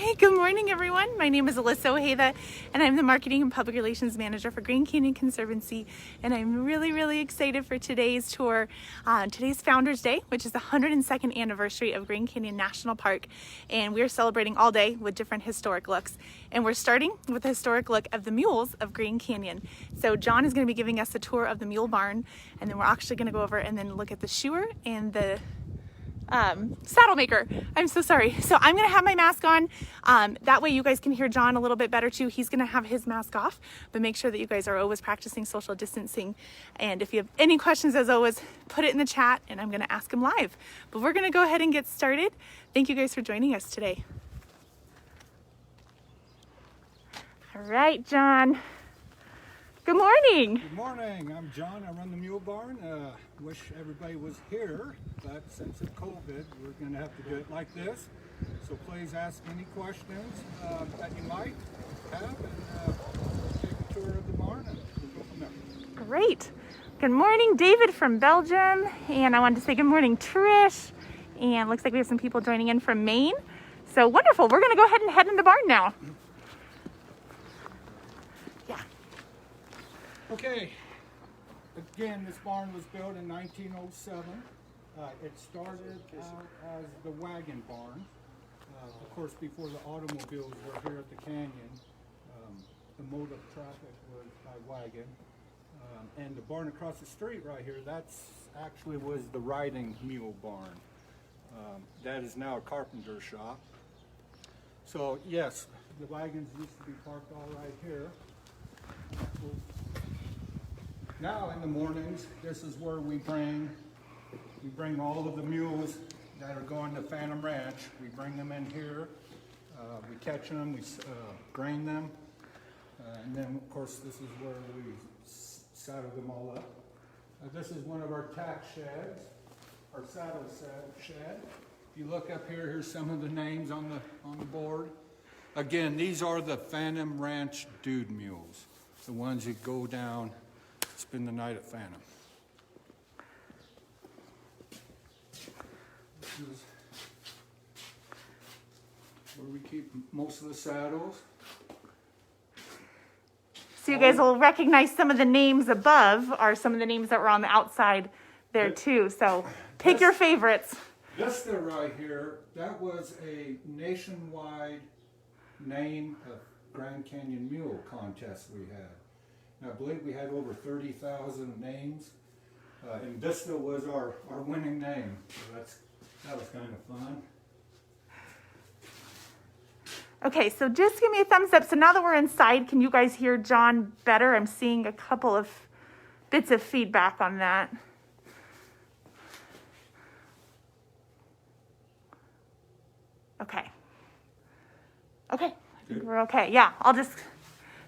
Hey, good morning, everyone. My name is Alyssa Ojeda, and I'm the Marketing and Public Relations Manager for Grand Canyon Conservancy, and I'm really excited for today's tour. Today's Founders Day, which is the 102nd anniversary of Grand Canyon National Park, and we're celebrating all day with different historic looks. And we're starting with a historic look of the mules of Grand Canyon. So John is going to be giving us a tour of the mule barn, and then we're actually going to go over and then look at the shoer and the saddle maker. I'm so sorry. So I'm going to have my mask on. That way you guys can hear John a little bit better too. He's going to have his mask off, but make sure that you guys are always practicing social distancing. And if you have any questions, as always, put it in the chat and I'm going to ask him live. But we're going to go ahead and get started. Thank you guys for joining us today. All right, John. Good morning. Good morning. I'm John. I run the mule barn. Wish everybody was here, but since of COVID, we're going to have to do it like this. So please ask any questions that you might have, and take a tour of the barn, and we'll go from there. Great. Good morning, David from Belgium. And I wanted to say good morning, Trish. And looks like we have some people joining in from Maine. So wonderful. We're going to go ahead and head in the barn now. Okay, again, this barn was built in 1907. It started out as the wagon barn. Of course, before the automobiles were here at the canyon, the mode of traffic was by wagon. And the barn across the street right here, that's actually was the riding mule barn. That is now a carpenter shop. So yes, the wagons used to be parked all right here. Now in the mornings, this is where we bring all of the mules that are going to Phantom Ranch. We bring them in here, we catch them, we grain them, and then of course this is where we saddle them all up. This is one of our tack sheds, our saddle shed. If you look up here, here's some of the names on the board. Again, these are the Phantom Ranch dude mules, the ones that go down, spend the night at Phantom. This is where we keep most of the saddles. So you guys will recognize some of the names above are some of the names that were on the outside there too. So pick your favorites. This right here, that was a nationwide name of Grand Canyon Mule contest we had. I believe we had over 30,000 names, and Vista was our winning name, so that was kind of fun. Okay, so just give me a thumbs up. So now that we're inside, can you guys hear John better? I'm seeing a couple of bits of feedback on that. Okay. Okay, I think we're okay. Yeah, I'll just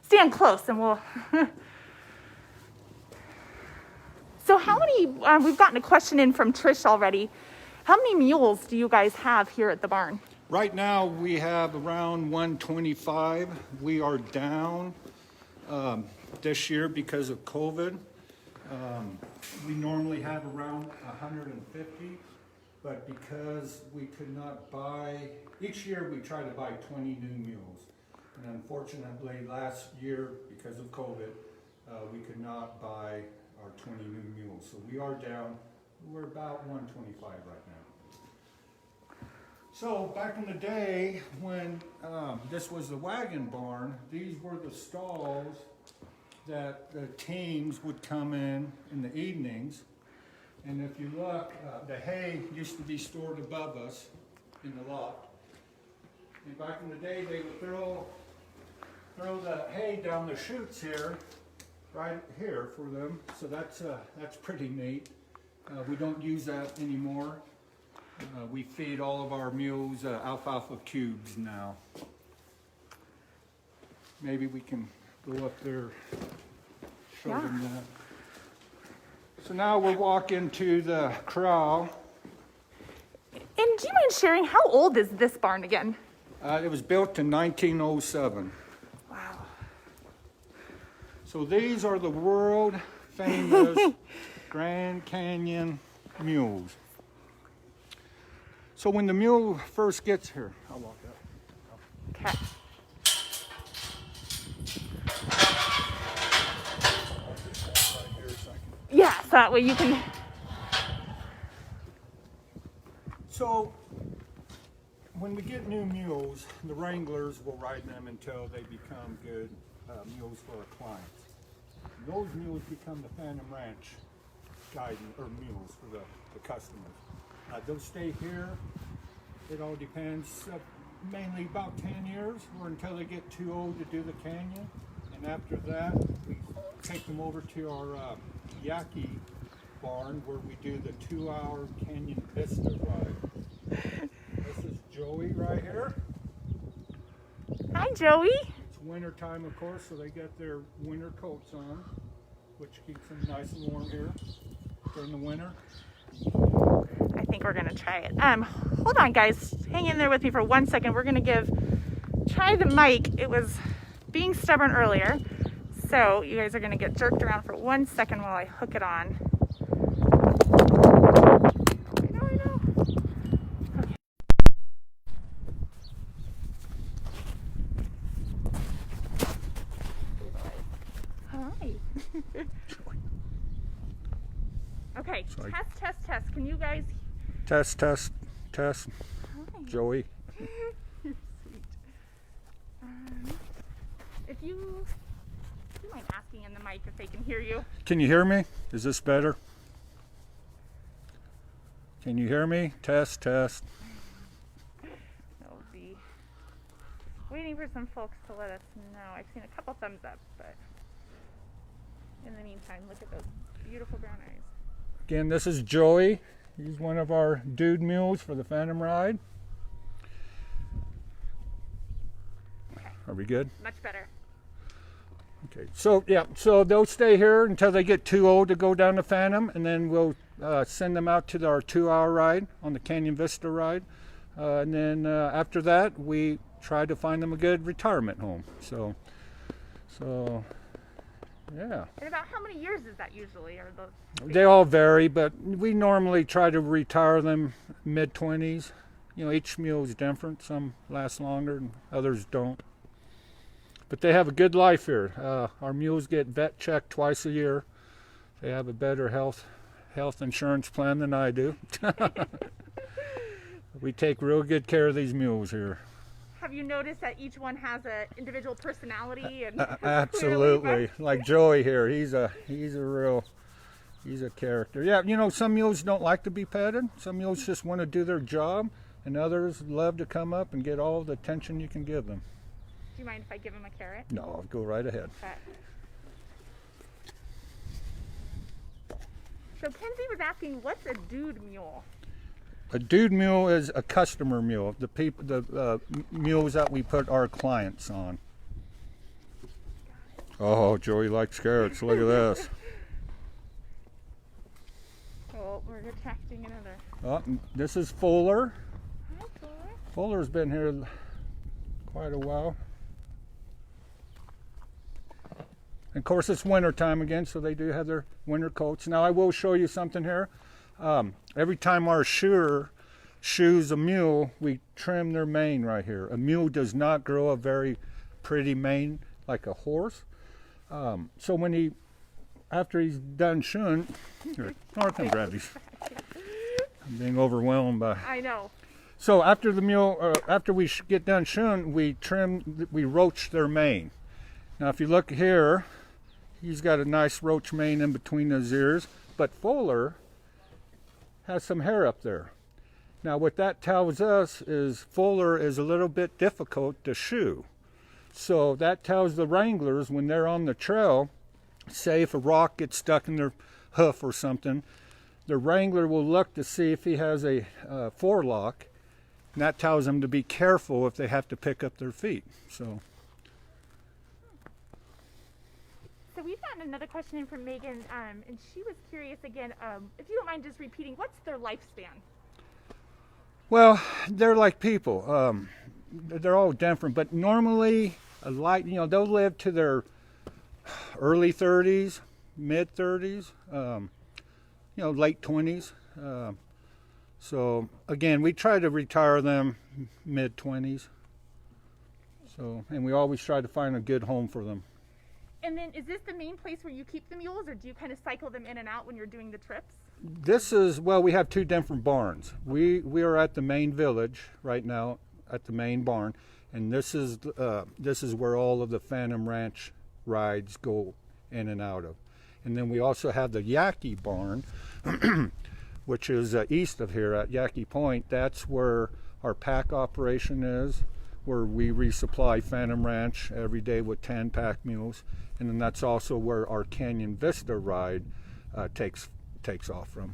stand close and we'll... So how many, we've gotten a question in from Trish already. How many mules do you guys have here at the barn? Right now we have around 125. We are down this year because of COVID. We normally have around 150, but because we could not buy, each year we try to buy 20 new mules. And unfortunately last year, because of COVID, we could not buy our 20 new mules. So we are down, we're about 125 right now. So back in the day when this was the wagon barn, these were the stalls that the teams would come in the evenings. And if you look, the hay used to be stored above us in the loft. And back in the day, they would throw the hay down the chutes here, right here for them. So that's pretty neat. We don't use that anymore. We feed all of our mules alfalfa cubes now. Maybe we can go up there, show them that. So now we'll walk into the corral. And do you mind sharing, how old is this barn again? It was built in 1907. Wow. So these are the world famous Grand Canyon mules. So when the mule first gets here, I'll walk up. Okay. Yeah, so that way you can. So when we get new mules, the Wranglers will ride them until they become good mules for our clients. And those mules become the Phantom Ranch guide or mules for the customers. They'll stay here. It all depends. Mainly about 10 years or until they get too old to do the canyon. And after that, we take them over to our Yaki barn where we do the 2-hour Canyon Vista ride. This is Joey right here. Hi, Joey. It's winter time, of course, so they get their winter coats on, which keeps them nice and warm here during the winter. I think we're gonna try it. Hold on, guys. Hang in there with me for 1 second. We're gonna try the mic. It was being stubborn earlier, so you guys are gonna get jerked around for 1 second while I hook it on. I know. Okay. Hi. Okay, Sorry. test. Can you guys? Test. Hi. Joey. You're sweet. If you mind asking in the mic if they can hear you? Can you hear me? Is this better? Can you hear me? Test. They'll be waiting for some folks to let us know. I've seen a couple thumbs up, but in the meantime, look at those beautiful brown eyes. Again, this is Joey. He's one of our dude mules for the Phantom Ride. Okay. Are we good? Much better. Okay, so they'll stay here until they get too old to go down the Phantom, and then we'll send them out to our 2-hour ride on the Canyon Vista ride. And then after that, we try to find them a good retirement home. So yeah. And about how many years is that usually? Or those? They all vary, but we normally try to retire them mid-20s. You know, each mule is different. Some last longer and others don't. But they have a good life here. Our mules get vet checked twice a year. They have a better health insurance plan than I do. We take real good care of these mules here. Have you noticed that each one has an individual personality? And Absolutely. Like Joey here, he's a character. Yeah, you know, some mules don't like to be petted. Some mules just want to do their job, and others love to come up and get all the attention you can give them. Do you mind if I give him a carrot? No, I'll go right ahead. Okay. So Kenzie was asking, what's a dude mule? A dude mule is a customer mule. The mules that we put our clients on. Oh, Joey likes carrots. Look at this. Oh, we're attracting another. Oh, this is Fuller. Hi, Fuller. Fuller's been here quite a while. And of course, it's winter time again, so they do have their winter coats. Now, I will show you something here. Every time our shoer shoes a mule, we trim their mane right here. A mule does not grow a very pretty mane like a horse. So when after he's done shoeing, here, come grab these. I'm being overwhelmed by. I know. So after the mule, after we get done shoeing, we roach their mane. Now, if you look here, he's got a nice roach mane in between his ears, but Fuller has some hair up there. Now, what that tells us is Fuller is a little bit difficult to shoe. So that tells the Wranglers when they're on the trail, say if a rock gets stuck in their hoof or something, the Wrangler will look to see if he has a forelock, and that tells them to be careful if they have to pick up their feet. So we've gotten another question in from Megan, and she was curious again, if you don't mind just repeating, what's their lifespan? Well, they're like people. They're all different, but normally, they'll live to their early 30s, mid 30s, late 20s. So again, we try to retire them mid 20s. So, and we always try to find a good home for them. And then is this the main place where you keep the mules, or do you kind of cycle them in and out when you're doing the trips? This is, well, we have 2 different barns. We are at the main village right now, at the main barn, and this is where all of the Phantom Ranch rides go in and out of. And then we also have the Yaqui barn, which is east of here at Yaqui Point. That's where our pack operation is, where we resupply Phantom Ranch every day with 10 pack mules. And then that's also where our Canyon Vista ride takes off from.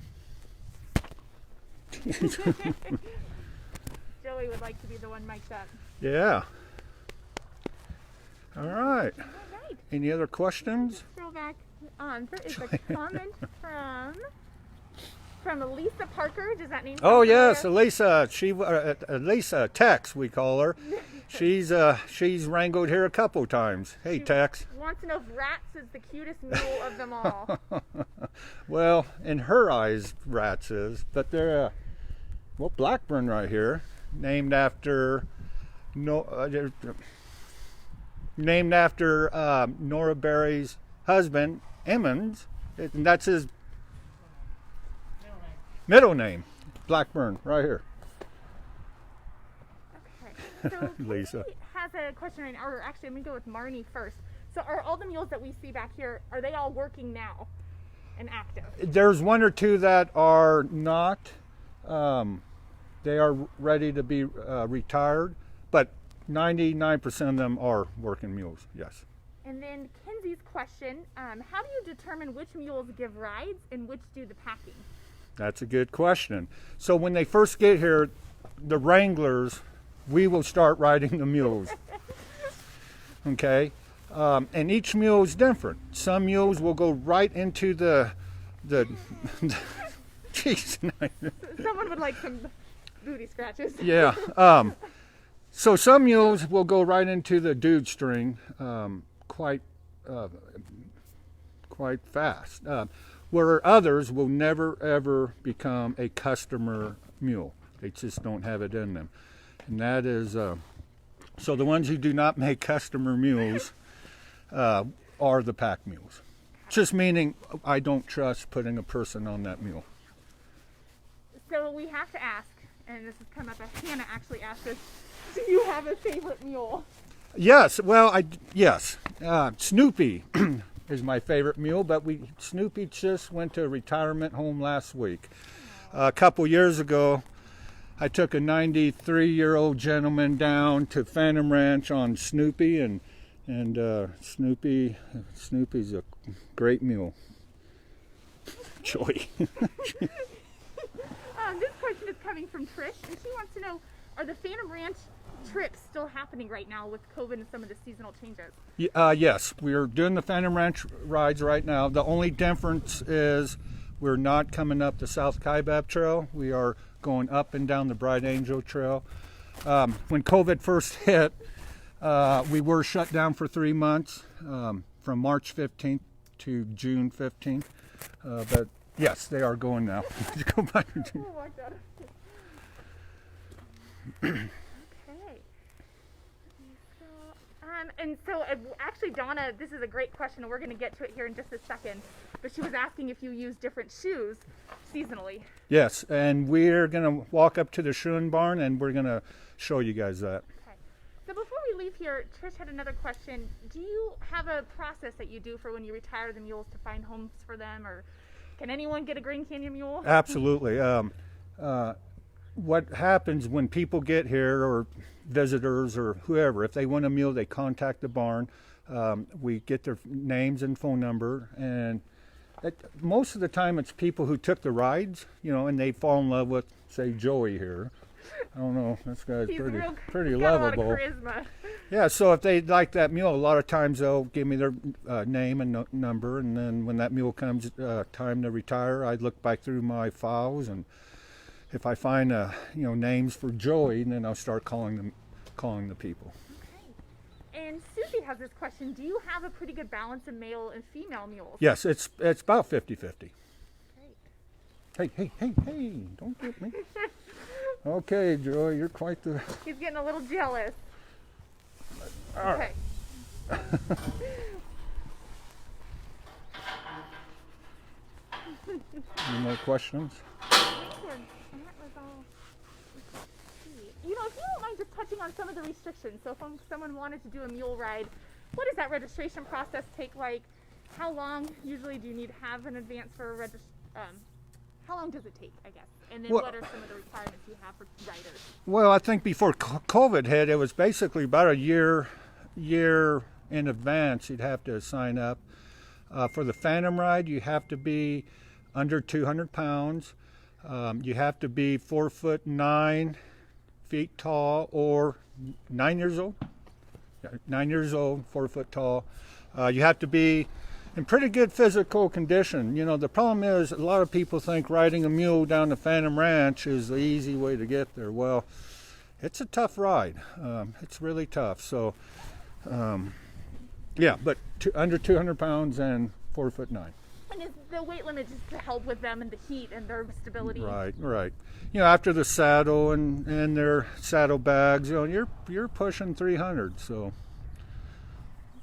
Joey would like to be the one mic'd up. Yeah. All right. All right. Any other questions? Scroll back on. There is a comment from Elisa Parker. Does that name sound Oh yes, familiar? Elisa. Elisa Tex, we call her. She's wrangled here a couple times. Hey, Tex. Wants to know if Rats is the cutest mule of them all. Well, in her eyes, Rats is, but they're well, Blackburn right here, named after Nora Berry's husband, Emmons, and that's his middle name, Blackburn, right here. Okay. So Lisa. Katie has a question right now, or actually, I'm gonna go with Marnie first. So, are all the mules that we see back here, are they all working now and active? There's 1 or 2 that are not. They are ready to be retired, but 99% of them are working mules, yes. And then Kenzie's question, how do you determine which mules give rides and which do the packing? That's a good question. So when they first get here, the Wranglers, we will start riding the mules. Okay? And each mule is different. Some mules will go right into the jeez. Someone would like some booty scratches. Yeah. So some mules will go right into the dude string quite fast, where others will never ever become a customer mule. They just don't have it in them. And that is, so the ones who do not make customer mules are the pack mules. Just meaning I don't trust putting a person on that mule. So we have to ask, and this has come up, Hannah actually asked us, do you have a favorite mule? Yes, well, yes. Snoopy is my favorite mule, but Snoopy just went to a retirement home last week. A couple years ago, I took a 93-year-old gentleman down to Phantom Ranch on Snoopy, and Snoopy's a great mule. Joy. This question is coming from Trish, and she wants to know, are the Phantom Ranch trips still happening right now with COVID and some of the seasonal changes? Yes, we're doing the Phantom Ranch rides right now. The only difference is we're not coming up the South Kaibab Trail. We are going up and down the Bright Angel Trail. When COVID first hit, we were shut down for 3 months, from March 15th to June 15th. But yes, they are going now. Go back. Oh my God. Okay. And so actually, Donna, this is a great question, and we're going to get to it here in just a second. But she was asking if you use different shoes seasonally. Yes, and we're going to walk up to the shoeing barn, and we're going to show you guys that. Okay. So before we leave here, Trish had another question. Do you have a process that you do for when you retire the mules to find homes for them, or can anyone get a Grand Canyon mule? Absolutely. What happens when people get here, or visitors or whoever, if they want a mule, they contact the barn. We get their names and phone number, and most of the time it's people who took the rides, and they fall in love with, say, Joey here. I don't know, this guy's pretty lovable. Got a lot of charisma. Yeah, so if they like that mule, a lot of times they'll give me their name and number, and then when that mule comes time to retire, I look back through my files, and if I find names for Joey, then I'll start calling the people. Okay. And Susie has this question: do you have a pretty good balance of male and female mules? Yes, it's about 50-50. Great. Hey, don't get me. Okay, Joey, you're quite the... He's getting a little jealous. All Okay. right. Any more questions? You know, if you don't mind just touching on some of the restrictions. So if someone wanted to do a mule ride, what does that registration process take like? How long usually do you need to have in advance for a how long does it take, I guess? And then Well, what are some of the requirements you have for riders? Well, I think before COVID hit, it was basically about a year in advance you'd have to sign up. For the Phantom ride, you have to be under 200 pounds. You have to be 4'9" tall or 9 years old. 9 years old, 4 foot tall. You have to be in pretty good physical condition. You know, the problem is a lot of people think riding a mule down the Phantom Ranch is the easy way to get there. Well, it's a tough ride. It's really tough. So, yeah, but under 200 pounds and 4'9". And is the weight limit just to help with them and the heat and their stability? Right. You know, after the saddle and their saddle bags, you know, you're pushing 300. So.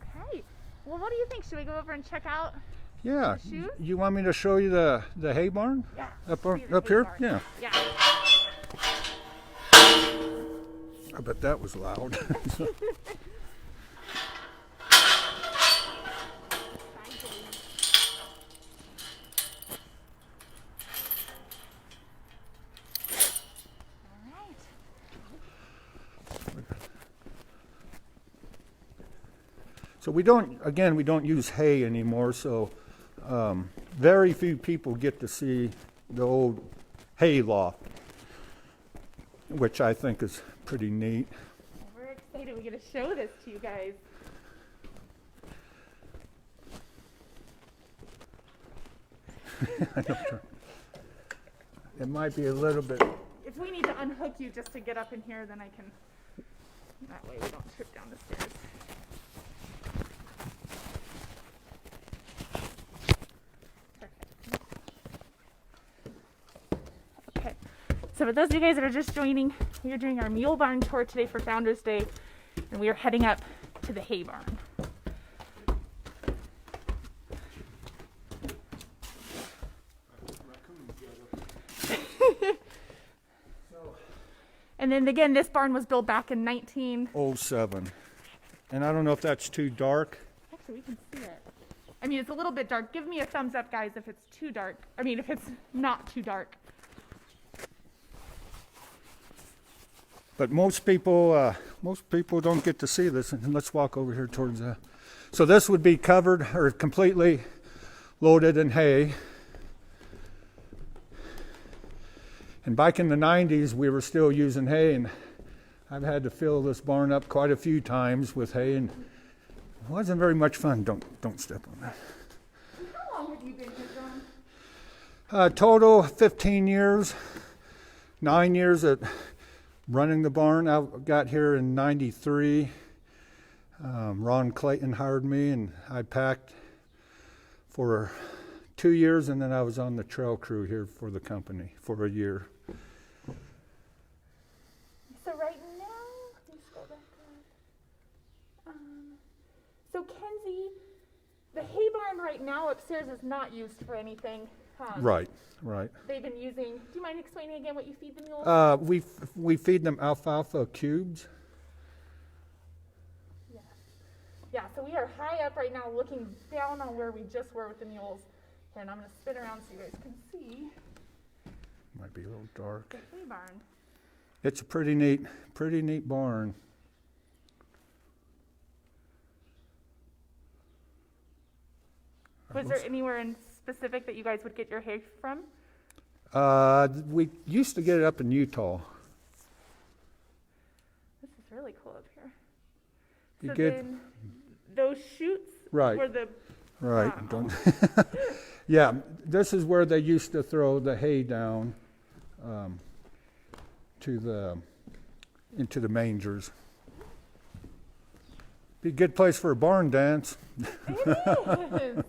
Okay. Well, what do you think? Should we go over and check out? Yeah. The shoes? You want me to show you the hay barn? Yeah. Up see the hay here? barn. Yeah. Yeah. I bet that was loud. So we don't use hay anymore, so very few people get to see the old hay loft, which I think is pretty neat. We're excited. We're going to show this to you guys. It might be a little bit. If we need to unhook you just to get up in here, then I can. That way we don't trip down the stairs. Okay. So for those of you guys that are just joining, we are doing our mule barn tour today for Founders Day, and we are heading up to the hay barn. And then again, this barn was built back in 07. And I don't know if that's too dark. Actually, we can see it. I mean, it's a little bit dark. Give me a thumbs up, guys, if it's too dark. I mean, if it's not too dark. But most people don't get to see this. And let's walk over here towards the. So this would be covered or completely loaded in hay. And back in the 90s, we were still using hay, and I've had to fill this barn up quite a few times with hay, and it wasn't very much fun. Don't step on that. How long have you been here, John? Total 15 years, 9 years at running the barn. I got here in 93. Ron Clayton hired me, and I packed for 2 years, and then I was on the trail crew here for the company for a year. So right now, let me scroll back up. So Kenzie, the hay barn right now upstairs is not used for anything. Right. They've been using. Do you mind explaining again what you feed the mules? We feed them alfalfa cubes. Yeah. So we are high up right now, looking down on where we just were with the mules. And I'm going to spin around so you guys can see. Might be a little dark. The hay barn. It's a pretty neat barn. Was there anywhere in specific that you guys would get your hay from? We used to get it up in Utah. This is really cool up here. You So get then those chutes right. were the Right. Wow. Don't. Yeah, this is where they used to throw the hay down into the mangers. Be a good place for a barn dance. It is.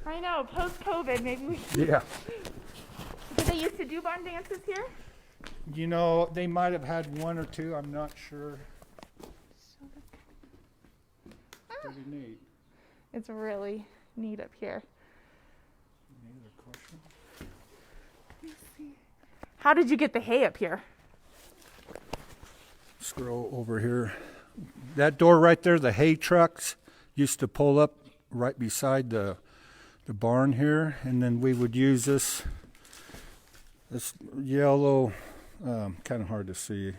I know. Post COVID, maybe we. Yeah. Did they used to do barn dances here? You know, they might have had one or two. I'm not sure. pretty neat. It's really neat up here. Any other questions? Let me see. How did you get the hay up here? Scroll over here. That door right there, the hay trucks used to pull up right beside the barn here, and then we would use this yellow, kind of hard to see.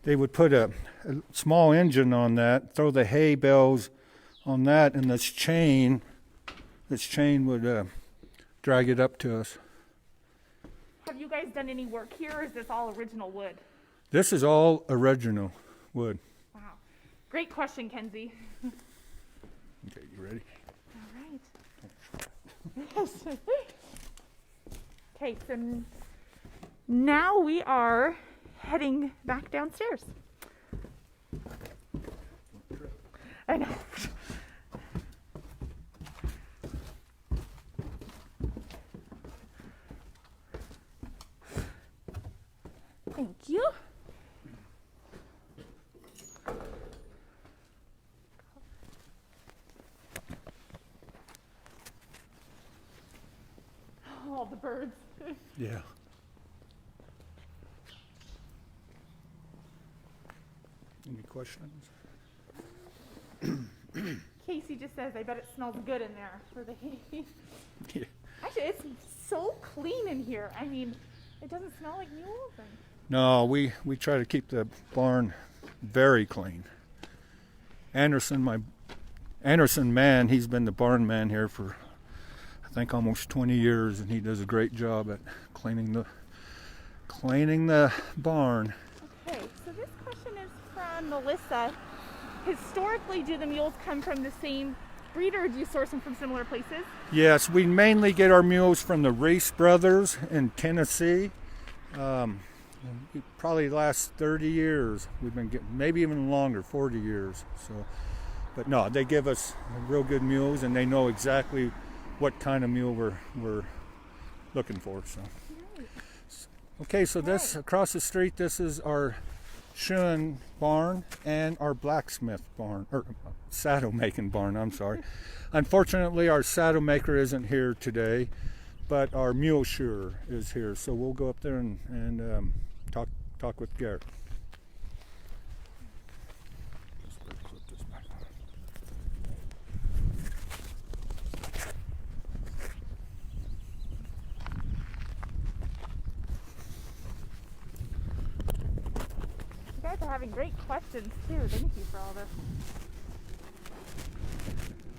They would put a small engine on that, throw the hay bales on that, and this chain would drag it up to us. Have you guys done any work here, or is this all original wood? This is all original wood. Wow. Great question, Kenzie. Okay, you ready? All right. Okay, so now we are heading back downstairs. I know. Thank you. All the birds. Yeah. Any questions? Casey just says, I bet it smells good in there for the hay. Yeah. Actually, it's so clean in here. I mean, it doesn't smell like mules. No, we try to keep the barn very clean. Anderson man, he's been the barn man here for I think almost 20 years, and he does a great job at cleaning the barn. Okay, so this question is from Melissa. Historically, do the mules come from the same breeder, or do you source them from similar places? Yes, we mainly get our mules from the Reese brothers in Tennessee. Probably the last 30 years we've been getting, maybe even longer, 40 years. So, but no, they give us real good mules, and they know exactly what kind of mule we're looking for. So, okay, so this across the street, this is our shoeing barn and our blacksmith barn, or saddle making barn. I'm sorry. Unfortunately, our saddle maker isn't here today, but our mule shoer is here. So we'll go up there and talk with Garrett. You guys are having great questions too. Thank you for all this.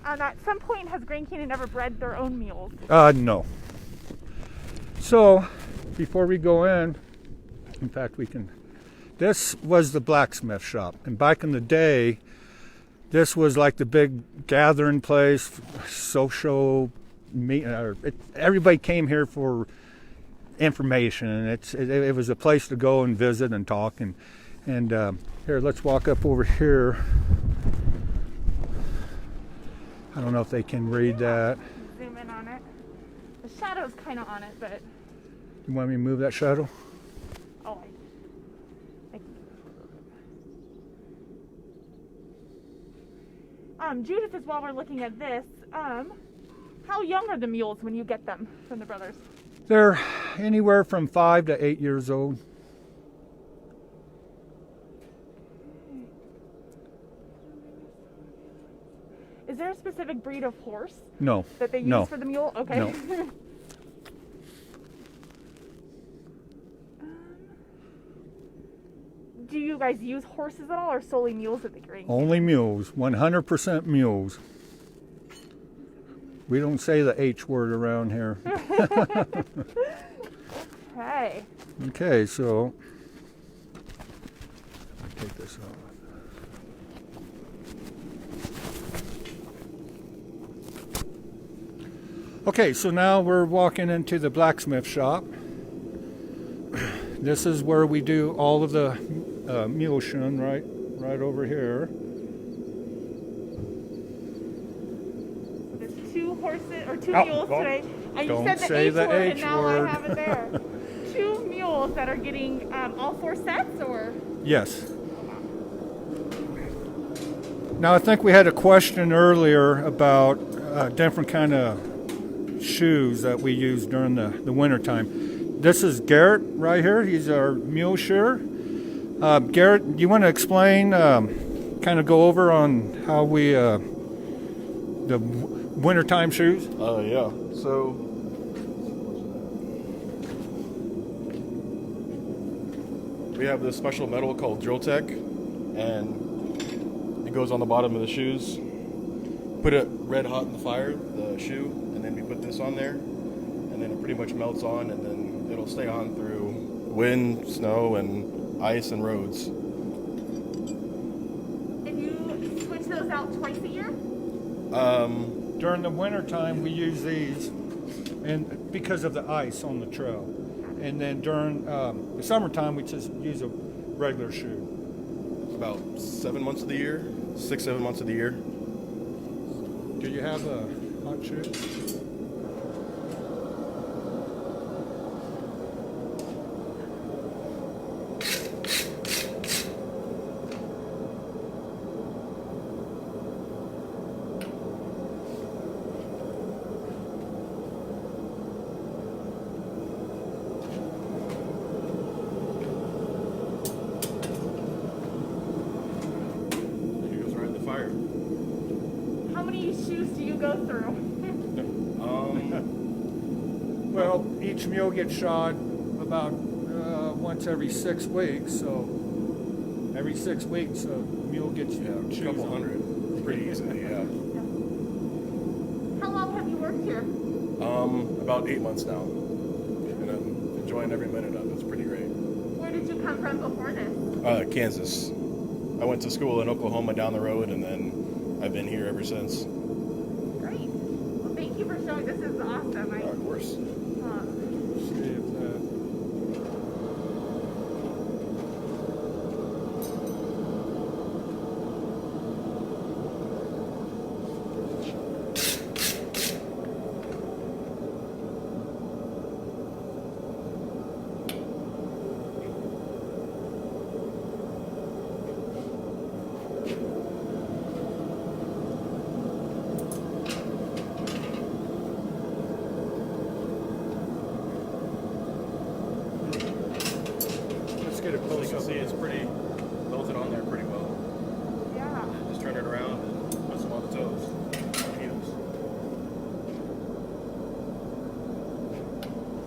At some point, has Grand Canyon ever bred their own mules? No. So, before we go in fact, this was the blacksmith shop. And back in the day, this was like the big gathering place, social meeting. Everybody came here for information. It was a place to go and visit and talk. And here, let's walk up over here. I don't know if they can read that. Zoom in on it. The shadow's kind of on it, but... You want me to move that shadow? Oh, Judith, as while we're looking at this, how young are the mules when you get them from the brothers? They're anywhere from 5 to 8 years old. Is there a specific breed of horse No. that they use for the mule? Okay. No. Do you guys use horses at all, or solely mules at the green? Only mules, 100% mules. We don't say the H word around here. Okay. Okay, so I'll take this off. Okay, so now we're walking into the blacksmith shop. This is where we do all of the mule shoeing, right over here. There's 2 horses or 2 mules today, and you said say the H word, H and now word. I have it there. 2 mules that are getting all 4 sets, or? Yes. Now, I think we had a question earlier about different kind of shoes that we use during the winter time. This is Garrett right here. He's our mule shearer. Garrett, do you want to explain, kind of go over on how we, the wintertime shoes? Yeah. So we have this special metal called Drill Tech, and it goes on the bottom of the shoes. Put it red hot in the fire, the shoe, and then we put this on there, and then it pretty much melts on, and then it'll stay on through wind, snow, and ice and roads. And you switch those out twice a year? During the winter time, we use these, and because of the ice on the trail. And then during the summertime, we just use a regular shoe. About 7 months of the year, 6-7 months of the year. Do you have a hot shoe? It goes right in the fire. How many shoes do you go through? Well, each mule gets shod about once every 6 weeks, so every 6 weeks a mule gets A shoes couple on. hundred, pretty easily, yeah. How long have you worked here? About 8 months now, and I'm enjoying every minute of it. It's pretty great. Where did you come from before this? Kansas. I went to school in Oklahoma down the road, and then I've been here ever since. Great. Well, thank you for showing. This is awesome. Of course. See if that- Let's get a As you close can up. see, it's pretty melted on there pretty well. Yeah. Just turn it around and put some on the toes, on the heels.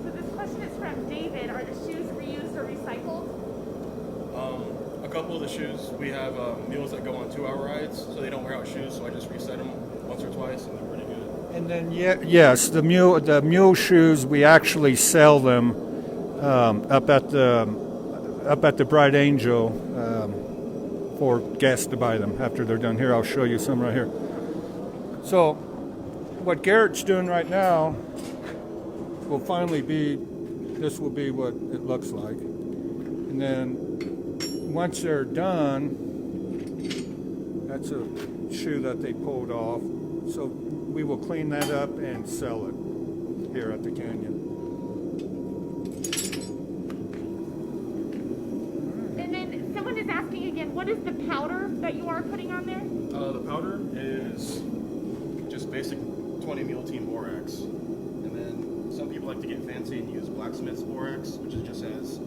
So this question is from David. Are the shoes reused or recycled? A couple of the shoes, we have mules that go on 2-hour rides, so they don't wear out shoes, so I just reset them once or twice, and they're pretty good. And then yes, the mule shoes, we actually sell them up at the Bright Angel for guests to buy them after they're done. Here, I'll show you some right here. So what Garrett's doing right now will finally be, this will be what it looks like. And then once they're done, that's a shoe that they pulled off. So we will clean that up and sell it here at the canyon. And then someone is asking again, what is the powder that you are putting on there? The powder is just basic 20 mule team borax. And then some people like to get fancy and use blacksmith's borax, which is just has,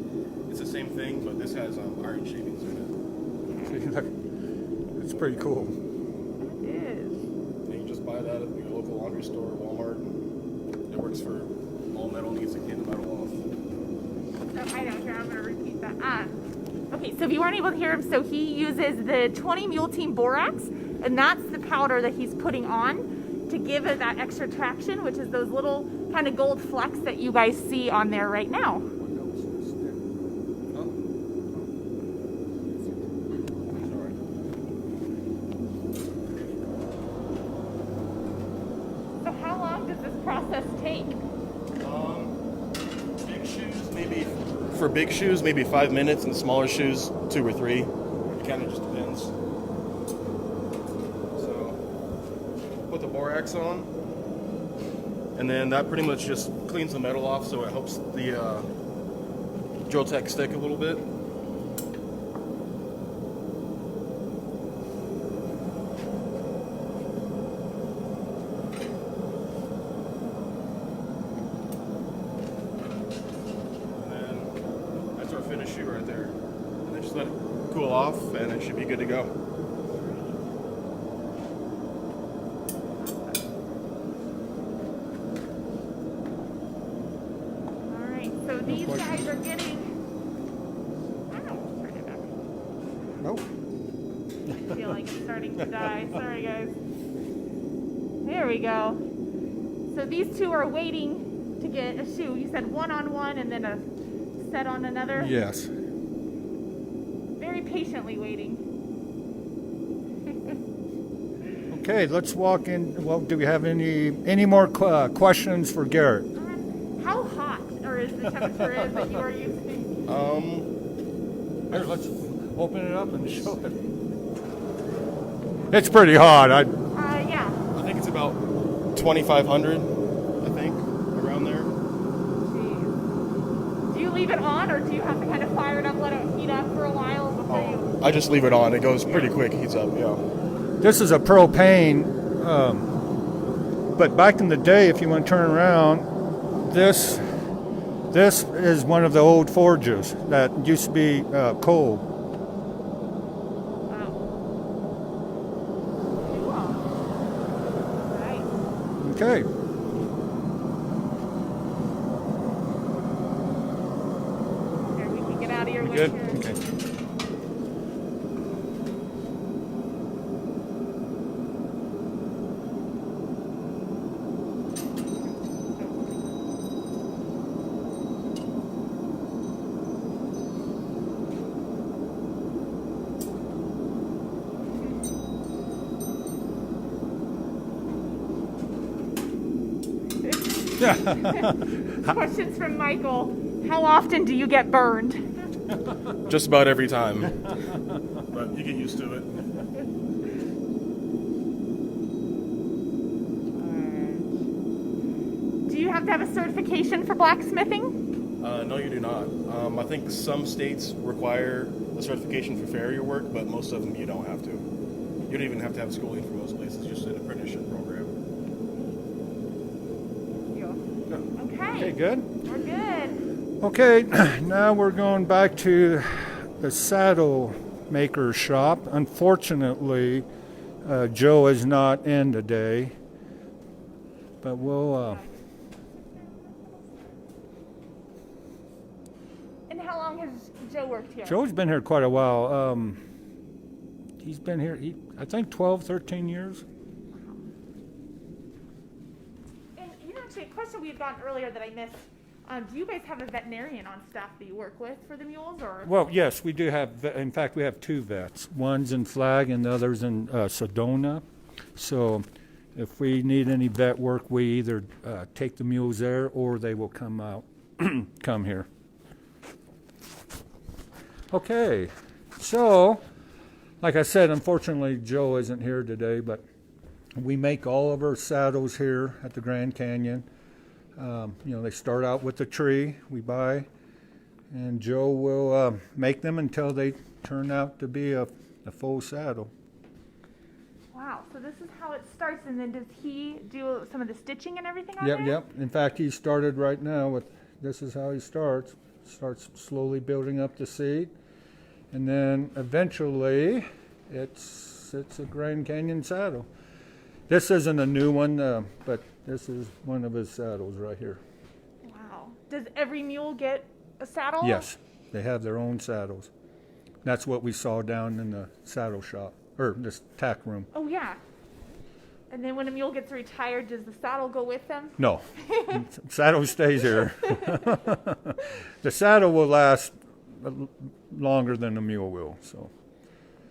it's the same thing, but this has iron shavings in It's pretty cool. It is. it. And you just buy that at your local laundry store, Walmart, and it works for all metal needs to clean the metal off. Oh, I know. Here, I'm going to repeat that. Okay, so if you weren't able to hear him, so he uses the 20 Mule Team Borax, and that's the powder that he's putting on to give it that extra traction, which is those little kind of gold flecks that you guys see on there right now. So how long does this process take? Big shoes, maybe for big shoes, maybe 5 minutes, and smaller shoes, 2 or 3. It kind of just depends. So, put the borax on, and then that pretty much just cleans the metal off, so it helps the drill tech stick a little bit. it should be good to go. All right, so these guys are getting. Turn it back. Nope. I feel like it's starting to die. Sorry, guys. There we go. So these two are waiting to get a shoe. You said one on one and then a set on another? Yes. Very patiently waiting. Okay, let's walk in. Well, do we have any more questions for Garrett? How hot or is the temperature is that you are using? Here, let's open it up and show it. It's pretty hot. Yeah. I think it's about 2,500. I think around there. Jeez. Do you leave it on, or do you have to kind of fire it up, let it heat up for a while before you? I just leave it on. It goes pretty quick. Heats up. Yeah. This is a propane, but back in the day, if you want to turn around, this is one of the old forges that used to be coal. Wow. Cool. Right. Okay. Here, we can get out of your way Good. here. Okay. Questions from Michael. How often do you get burned? Just about every time. But you get used to it. Do you have to have a certification for blacksmithing? No, you do not. I think some states require a certification for farrier work, but most of them you don't have to. You don't even have to have schooling for most places, just an apprenticeship program. Okay, good. We're good. Okay, now we're going back to the saddle maker's shop. Unfortunately, Joe is not in today, but we'll. And how long has Joe worked here? Joe's been here quite a while. He's been here, I think, 12, 13 years. And actually, a question we had gotten earlier that I missed. Do you guys have a veterinarian on staff that you work with for the mules, or? Well, yes, we do have. In fact, we have two vets. One's in Flag, and the other's in Sedona. So, if we need any vet work, we either take the mules there, or they will come out, come here. Okay, so like I said, unfortunately, Joe isn't here today, but we make all of our saddles here at the Grand Canyon. They start out with the tree we buy, and Joe will make them until they turn out to be a full saddle. Wow, so this is how it starts, and then does he do some of the stitching and everything on there? Yep. In fact, he started right now with, this is how he starts. Starts slowly building up the seat, and then eventually it's a Grand Canyon saddle. This isn't a new one, but this is one of his saddles right here. Wow. Does every mule get a saddle? Yes, they have their own saddles. That's what we saw down in the saddle shop, or this tack room. Oh, yeah. And then when a mule gets retired, does the saddle go with them? No, saddle stays here. The saddle will last longer than the mule will. So.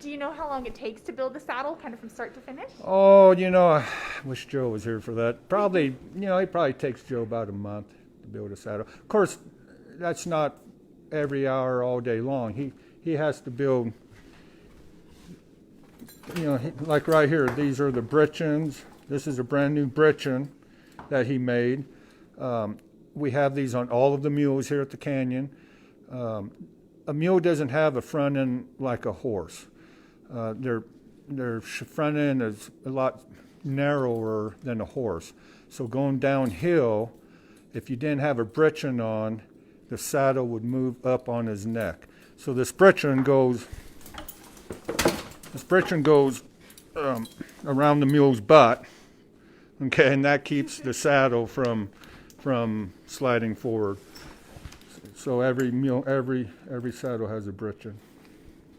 Do you know how long it takes to build the saddle, kind of from start to finish? Oh, I wish Joe was here for that. Probably, it probably takes Joe about a month to build a saddle. Of course, that's not every hour all day long. He has to build, like right here, these are the britchins. This is a brand new britchin that he made. We have these on all of the mules here at the canyon. A mule doesn't have a front end like a horse. Their front end is a lot narrower than a horse. So going downhill, if you didn't have a britchin on, the saddle would move up on his neck. So this britchin goes This britchin goes around the mule's butt, okay, and that keeps the saddle from sliding forward. So every mule, every saddle has a britchin.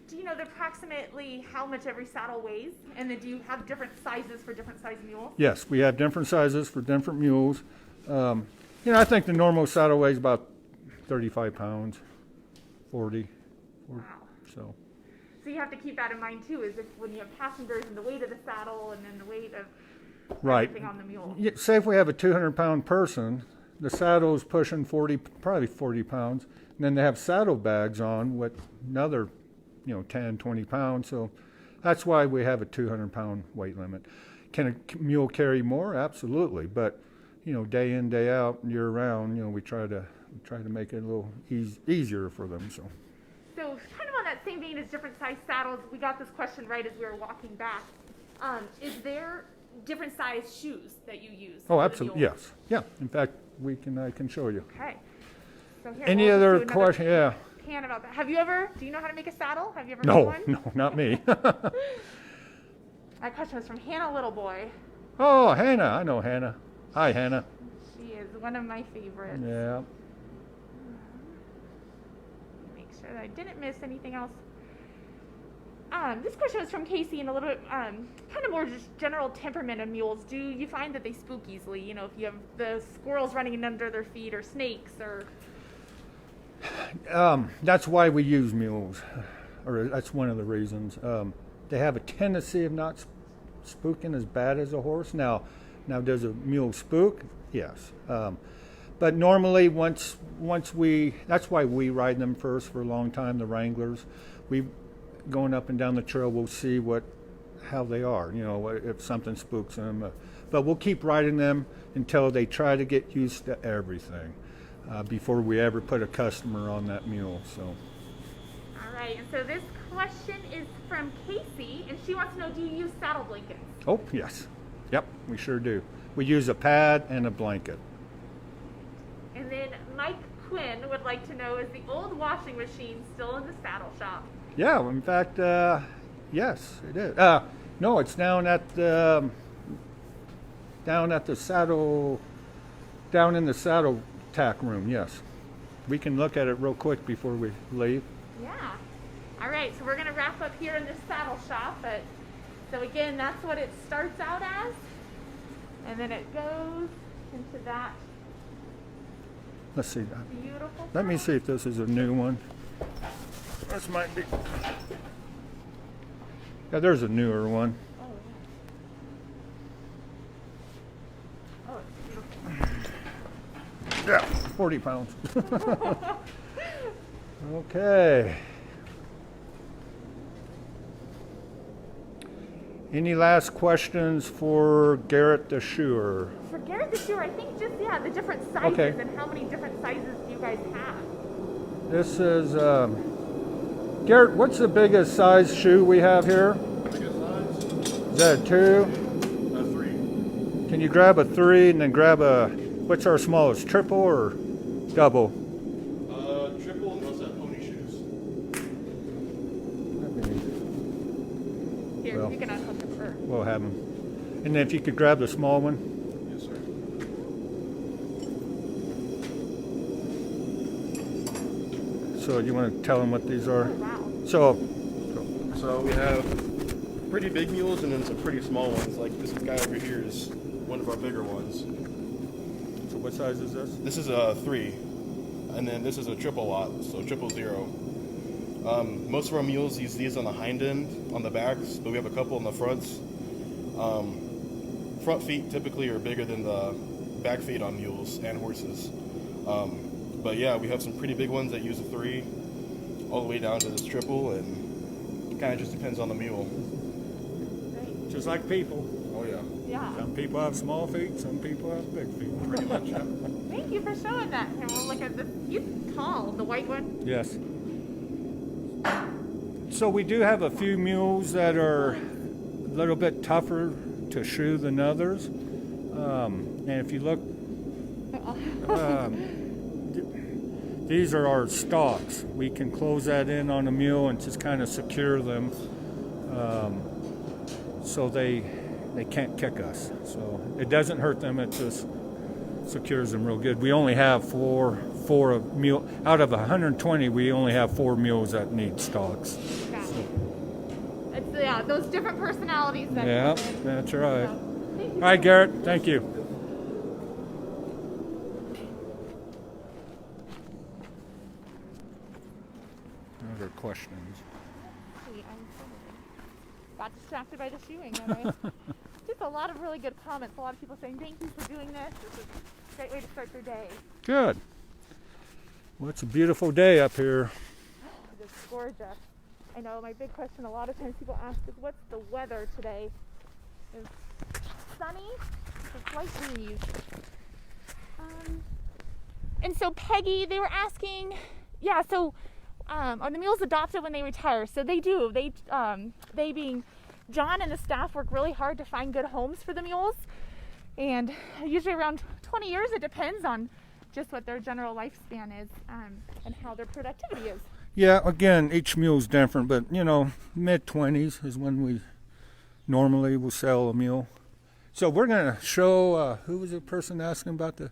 Do you know approximately how much every saddle weighs? And then do you have different sizes for different size mules? Yes, we have different sizes for different mules. I think the normal saddle weighs about 35 pounds, 40. Wow. So you have to keep that in mind too, is if when you have passengers and the weight of the saddle and then the weight of right. everything on the mule. Yeah, say if we have a 200-pound person, the saddle is pushing probably 40 pounds, and then they have saddle bags on with another 10, 20 pounds. So that's why we have a 200-pound weight limit. Can a mule carry more? Absolutely. But, day in, day out, year round, we try to make it a little easier for them. So kind of on that same vein as different size saddles, we got this question right as we were walking back. Is there different size shoes that you use? Oh, absolutely. Yes. Yeah. In fact, I can show you. Okay. So here, Any other question? Yeah. Pan about that. Do you know how to make a saddle? Have you ever No, made one? no, not me. My question was from Hannah Littleboy. Oh, Hannah. I know Hannah. Hi, Hannah. She is one of my favorites. Yeah. Make sure that I didn't miss anything else. This question was from Casey and a little bit kind of more just general temperament of mules. Do you find that they spook easily? If you have the squirrels running under their feet or snakes or... That's why we use mules, or that's one of the reasons. They have a tendency of not spooking as bad as a horse. Now does a mule spook? Yes. But normally once that's why we ride them first for a long time, the Wranglers. We going up and down the trail, we'll see how they are, if something spooks them. But we'll keep riding them until they try to get used to everything. Before we ever put a customer on that mule. So. All right, and so this question is from Casey, and she wants to know, do you use saddle blankets? Oh, yes. Yep, we sure do. We use a pad and a blanket. And then Mike Quinn would like to know, is the old washing machine still in the saddle shop? Yeah, in fact, yes, it is. No, it's down in the saddle tack room, yes. We can look at it real quick before we leave. Yeah. All right, so we're going to wrap up here in this saddle shop. So again, that's what it starts out as. And then it goes into that Let's see. beautiful Let me see if this is a new one. This might be. Yeah, there's a newer one. Oh, it's beautiful. Yeah, 40 pounds. Okay. Any last questions for Garrett the Shoer? For Garrett the Shoer, I think just, the different sizes Okay. and how many different sizes do you guys have? This is, Garrett, what's the biggest size shoe we have here? Biggest size? Is that a 2? A 3. Can you grab a 3 and then grab what's our smallest, triple or double? Triple and those have pony shoes. Here, Well. you can unhook the fur. We'll have them. And then if you could grab the small one. Yes, sir. So you want to tell them what these are? Oh, wow. So we have pretty big mules and then some pretty small ones. Like this guy over here is one of our bigger ones. So what size is this? This is a 3, and then this is a triple lot, so 000. Most of our mules use these on the hind end, on the backs, but we have a couple on the fronts. Front feet typically are bigger than the back feet on mules and horses. But yeah, we have some pretty big ones that use a 3, all the way down to this triple, and it kind of just depends on the mule. Great. Just like people. Oh yeah. Yeah. Some people have small feet, some people have big feet. Pretty much, yeah. Thank you for showing that. Here, we'll look at this. He's tall, the white one. Yes. So we do have a few mules that are a little bit tougher to shoe than others. And if you look, these are our stalks. We can close that in on a mule and just kind of secure them. so they can't kick us. So it doesn't hurt them. It just secures them real good. We only have four of mule out of 120. We only have 4 mules that need stalks. Got it. It's those different personalities that Yeah, come in. that's right. So, thank you. All right, Garrett. Thank you. Other questions? Wait, got distracted by the shoeing. Just a lot of really good comments. A lot of people saying thank you for doing this. This is a great way to start their day. Good. Well, it's a beautiful day up here. It's gorgeous. I know my big question a lot of times people ask is what's the weather today? It's sunny, it's a slight breeze. And so Peggy, they were asking, are the mules adopted when they retire? So they do. They being John and the staff work really hard to find good homes for the mules. And usually around 20 years, it depends on just what their general lifespan is and how their productivity is. Yeah, again, each mule's different, but mid-20s is when we normally will sell a mule. So we're going to show, who was the person asking about the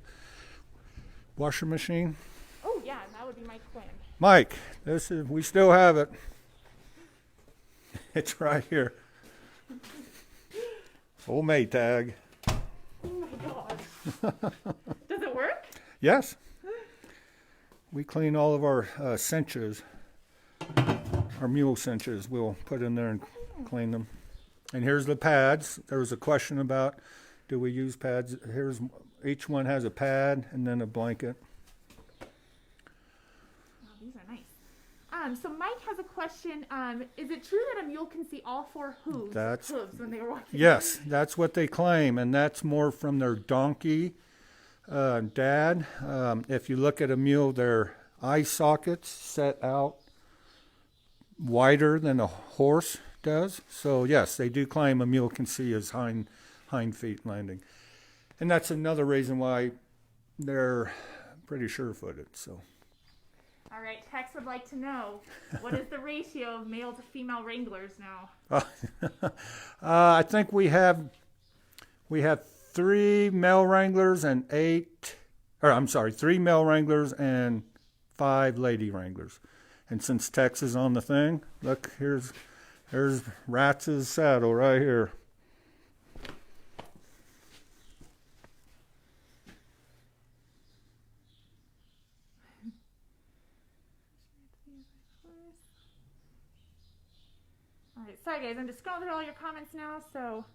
washer machine? Oh yeah, that would be Mike Quinn. Mike, we still have it. It's right here. Old Maytag. Oh my gosh. Does it work? Yes. We clean all of our cinches, our mule cinches. We'll put in there and clean them. And here's the pads. There was a question about, do we use pads? Each one has a pad and then a blanket. Wow, these are nice. So Mike has a question. Is it true that a mule can see all 4 hooves when they were walking? Yes, that's what they claim, and that's more from their donkey dad. If you look at a mule, their eye sockets set out wider than a horse does. So yes, they do claim a mule can see his hind feet landing, and that's another reason why they're pretty sure-footed. So. All right, Tex would like to know, what is the ratio of male to female Wranglers now? I think we have 3 male Wranglers and 3 male Wranglers and 5 lady Wranglers. And since Tex is on the thing, look, here's Ratz's saddle right here. All right, sorry guys, I'm just scrolling through all your comments now. So,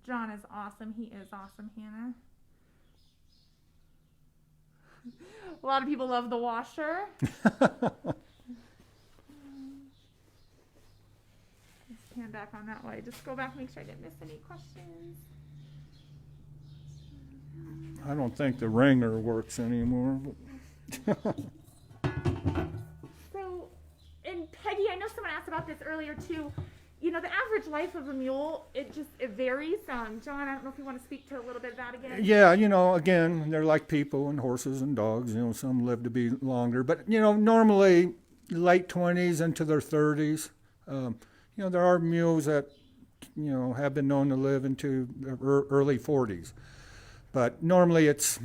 John is awesome. He is awesome, Hannah. A lot of people love the washer. Let's pan back on that way. Just go back and make sure I didn't miss any questions. I don't think the ringer works anymore. So, and Peggy, I know someone asked about this earlier too. The average life of a mule, it varies. John, I don't know if you want to speak to a little bit of that again. Yeah, again, they're like people and horses and dogs. Some live to be longer, but normally late 20s into their 30s. There are mules that have been known to live into early 40s, but normally it's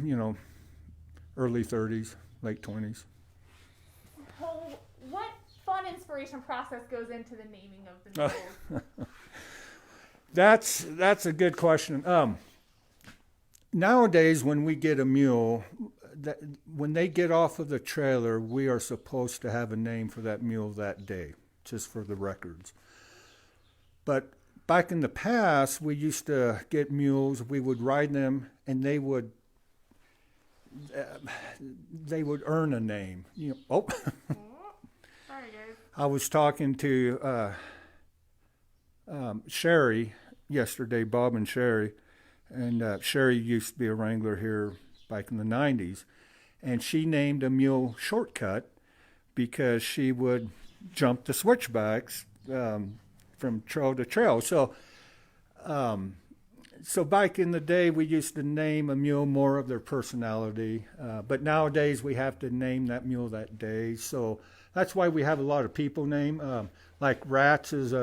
early 30s, late 20s. What fun inspiration process goes into the naming of the mules? That's a good question. Nowadays, when we get a mule, when they get off of the trailer, we are supposed to have a name for that mule that day, just for the records. But back in the past, we used to get mules. We would ride them, and they would earn a name. Sorry, guys. I was talking to Sherry yesterday, Bob and Sherry, and Sherry used to be a wrangler here back in the 90s, and she named a mule Shortcut because she would jump the switchbacks from trail to trail. So back in the day, we used to name a mule more of their personality, but nowadays we have to name that mule that day. So That's why we have a lot of people name. Like Rats is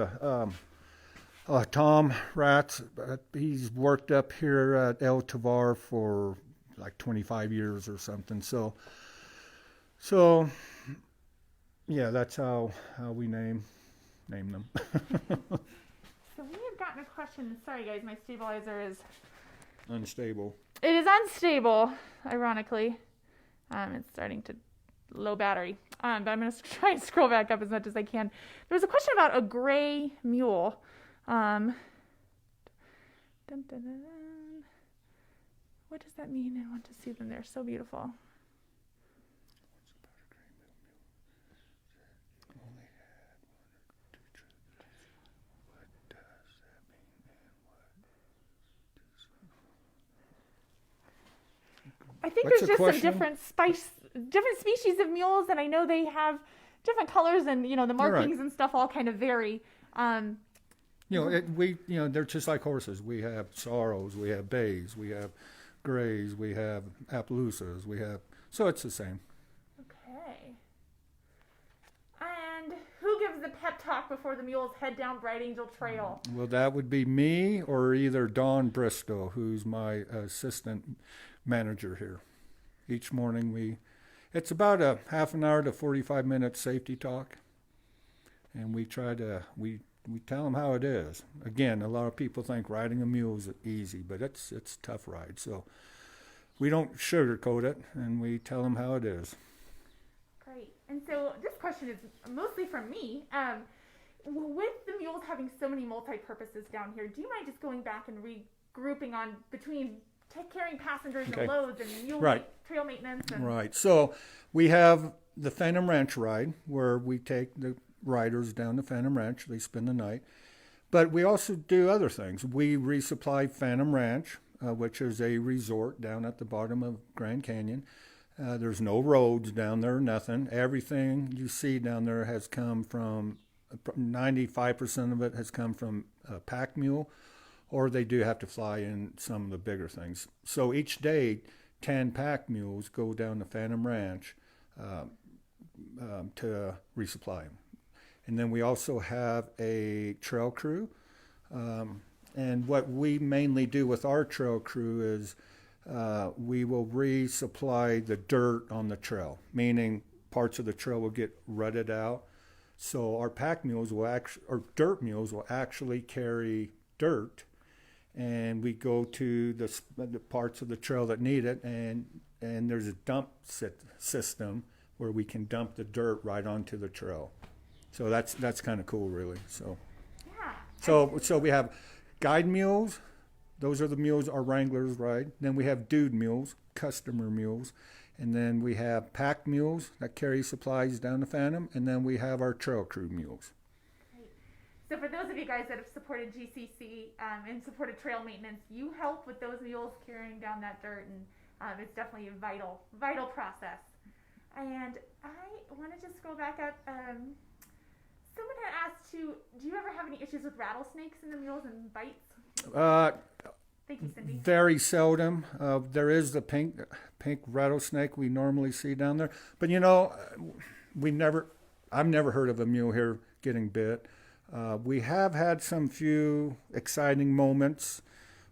Tom Rats. He's worked up here at El Tovar for like 25 years or something. So yeah, that's how we name them. So we have gotten a question. Sorry guys, my stabilizer is Unstable. It is unstable, ironically. It's starting to low battery. But I'm going to try and scroll back up as much as I can. There was a question about a gray mule. Dun, dun, dun, dun. What does that mean? I want to see them. They're so beautiful. I think What's there's the just question? some different species of mules, and I know they have different colors, and the markings and stuff all kind of vary. They're just like horses. We have sorrows, we have bays, we have grays, we have Appaloosas, so it's the same. Okay. And who gives the pep talk before the mules head down Bright Angel Trail? Well, that would be me or either Dawn Bristow, who's my assistant manager here. Each morning it's about a half an hour to 45-minute safety talk, and we tell them how it is. Again, a lot of people think riding a mule is easy, but it's a tough ride. So we don't sugarcoat it, and we tell them how it is. Great. And so this question is mostly from me. With the mules having so many multi-purposes down here, do you mind just going back and regrouping on between carrying passengers and loads and mule trail maintenance? Right. So we have the Phantom Ranch ride, where we take the riders down to Phantom Ranch. They spend the night. But we also do other things. We resupply Phantom Ranch, which is a resort down at the bottom of Grand Canyon. There's no roads down there, nothing. Everything you see down there has come from, 95% of it has come from a pack mule, or they do have to fly in some of the bigger things. So each day, 10 pack mules go down to Phantom Ranch to resupply them. And then we also have a trail crew. And what we mainly do with our trail crew is we will resupply the dirt on the trail, meaning parts of the trail will get rutted out. So our pack mules or dirt mules will actually carry dirt, and we go to the parts of the trail that need it, and there's a dump system where we can dump the dirt right onto the trail. So that's kind of cool, really. So yeah. So we have guide mules. Those are the mules our Wranglers ride. Then we have dude mules, customer mules. And then we have pack mules that carry supplies down to Phantom. And then we have our trail crew mules. Great. So for those of you guys that have supported GCC and supported trail maintenance, you help with those mules carrying down that dirt. And it's definitely a vital process. And I want to just scroll back up. Someone had asked do you ever have any issues with rattlesnakes in the mules and bites? Thank you, Cindy. Very seldom. There is the pink rattlesnake we normally see down there, but I've never heard of a mule here getting bit. We have had some few exciting moments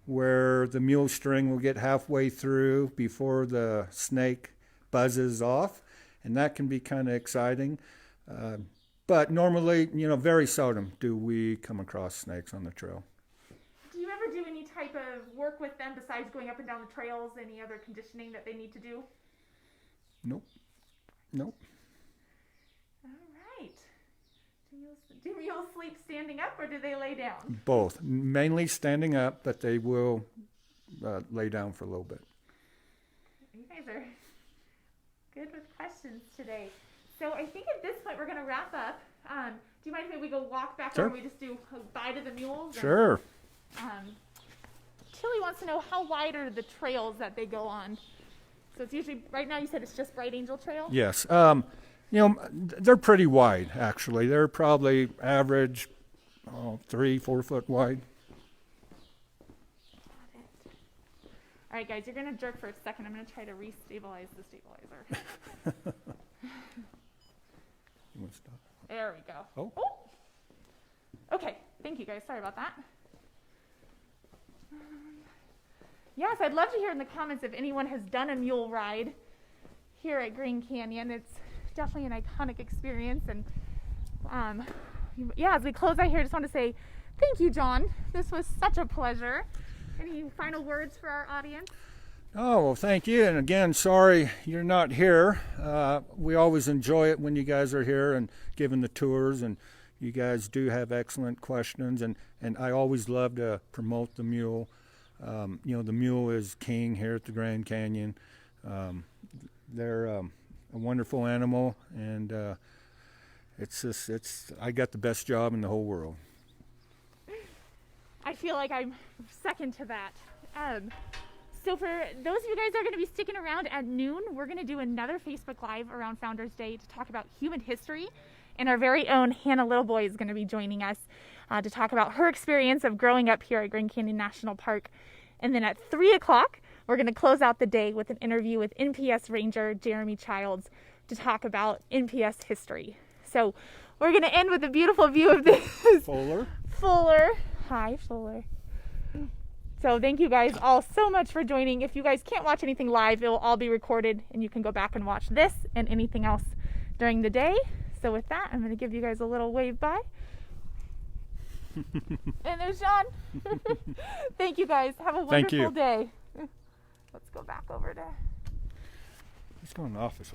where the mule string will get halfway through before the snake buzzes off, and that can be kind of exciting. But normally, very seldom do we come across snakes on the trail. Do you ever do any type of work with them besides going up and down the trails? Any other conditioning that they need to do? Nope. All right. Do mules sleep standing up, or do they lay down? Both. Mainly standing up, but they will lay down for a little bit. You guys are good with questions today. So I think at this point we're going to wrap up. Do you mind if we go walk back Sure. and we just do a bye to the mules? Sure. Tilly wants to know how wide are the trails that they go on? So it's usually, right now you said it's just Bright Angel Trail? Yes. They're pretty wide, actually. They're probably average 3-4 foot wide. Got it. All right, guys, you're going to jerk for a second. I'm going to try to re-stabilize the stabilizer. There we go. Oh. Okay, thank you guys. Sorry about that. Yes, I'd love to hear in the comments if anyone has done a mule ride here at Green Canyon. It's definitely an iconic experience. And yeah, as we close out here, I just want to say thank you, John. This was such a pleasure. Any final words for our audience? Oh, well, thank you. And again, sorry you're not here. We always enjoy it when you guys are here and giving the tours, and you guys do have excellent questions, and I always love to promote the mule. You know, the mule is king here at the Grand Canyon. They're a wonderful animal, and I got the best job in the whole world. I feel like I'm second to that. So for those of you guys that are going to be sticking around at noon, we're going to do another Facebook Live around Founders Day to talk about human history. And our very own Hannah Littleboy is going to be joining us to talk about her experience of growing up here at Grand Canyon National Park. And then at 3 o'clock, we're going to close out the day with an interview with NPS Ranger Jeremy Childs to talk about NPS history. So we're going to end with a beautiful view of this. Fuller. Hi, Fuller. So thank you guys all so much for joining. If you guys can't watch anything live, it will all be recorded, and you can go back and watch this and anything else during the day. So with that, I'm going to give you guys a little wave bye. And there's John. Thank you guys. Have a wonderful day. Let's go back over to... He's going to the office.